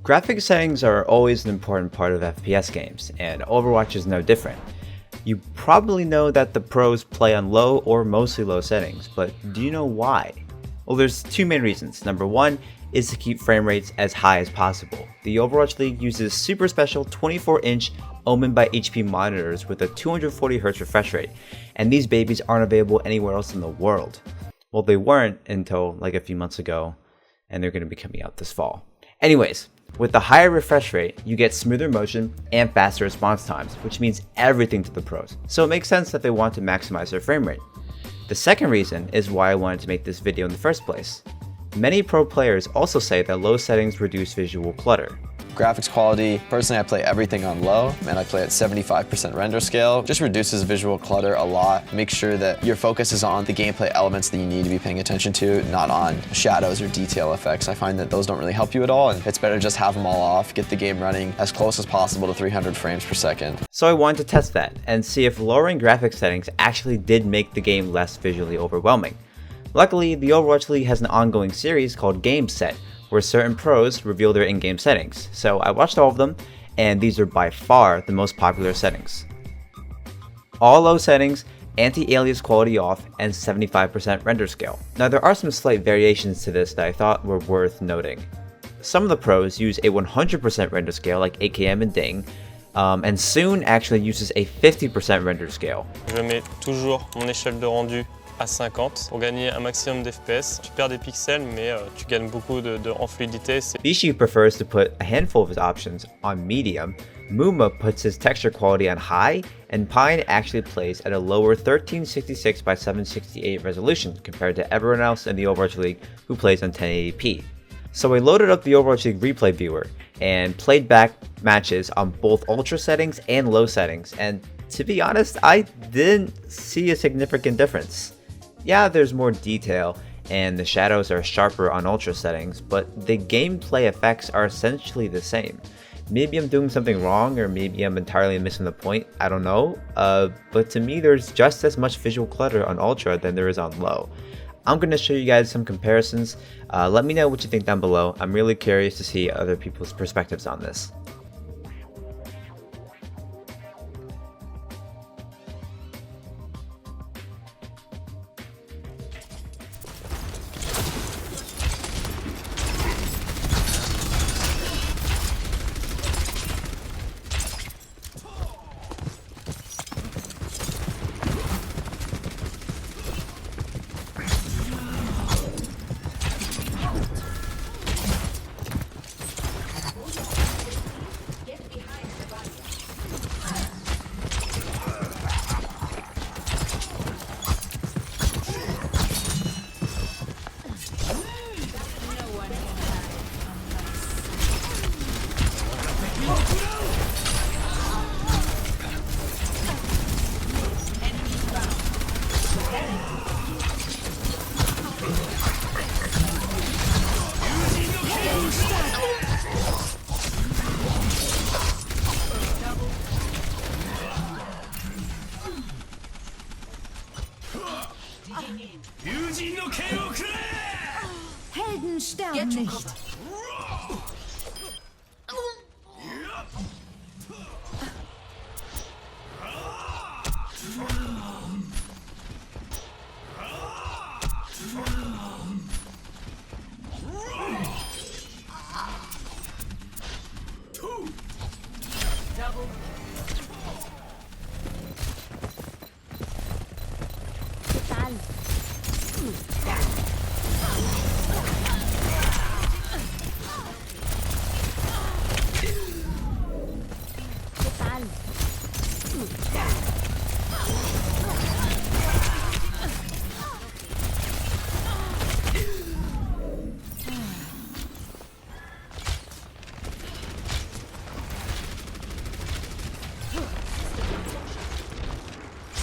Graphics settings are always an important part of FPS games, and Overwatch is no different. You probably know that the pros play on low or mostly low settings, but do you know why? Well, there's two main reasons. Number one is to keep frame rates as high as possible. The Overwatch League uses super special 24-inch Omen by HP monitors with a 240Hz refresh rate, and these babies aren't available anywhere else in the world. Well, they weren't until like a few months ago, and they're going to be coming out this fall. Anyways, with the higher refresh rate, you get smoother motion and faster response times, which means everything to the pros, so it makes sense that they want to maximize their frame rate. The second reason is why I wanted to make this video in the first place. Many pro players also say that low settings reduce visual clutter. Graphics quality, personally I play everything on low, and I play at 75% render scale. Just reduces visual clutter a lot. Make sure that your focus is on the gameplay elements that you need to be paying attention to, not on shadows or detail effects. I find that those don't really help you at all, and it's better just have them all off, get the game running as close as possible to 300 frames per second. So I wanted to test that and see if lowering graphics settings actually did make the game less visually overwhelming. Luckily, the Overwatch League has an ongoing series called Game Set, where certain pros reveal their in-game settings. So I watched all of them, and these are by far the most popular settings. All low settings, anti-alias quality off, and 75% render scale. Now there are some slight variations to this that I thought were worth noting. Some of the pros use a 100% render scale like AKM and Ding, and Soon actually uses a 50% render scale. Je mets toujours mon échelle de rendu à 50 pour gagner un maximum d'FPS. Tu perds des pixels, mais tu gagnes beaucoup en fluidité. Bishi prefers to put a handful of his options on medium, Muma puts his texture quality on high, and Pine actually plays at a lower 1366 by 768 resolution compared to everyone else in the Overwatch League who plays on 1080p. So I loaded up the Overwatch League replay viewer and played back matches on both ultra settings and low settings, and to be honest, I didn't see a significant difference. Yeah, there's more detail and the shadows are sharper on ultra settings, but the gameplay effects are essentially the same. Maybe I'm doing something wrong, or maybe I'm entirely missing the point, I don't know, but to me there's just as much visual clutter on ultra than there is on low. I'm going to show you guys some comparisons. Let me know what you think down below. I'm really curious to see other people's perspectives on this. Helden sterben nicht.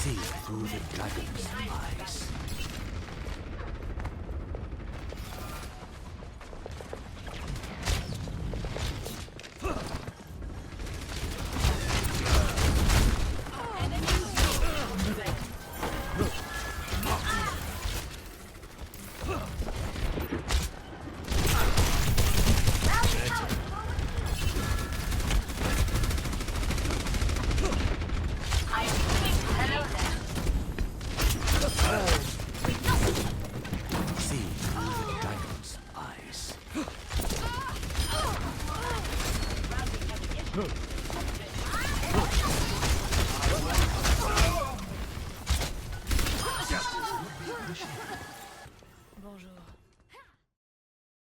See through the dragon's eyes. Move.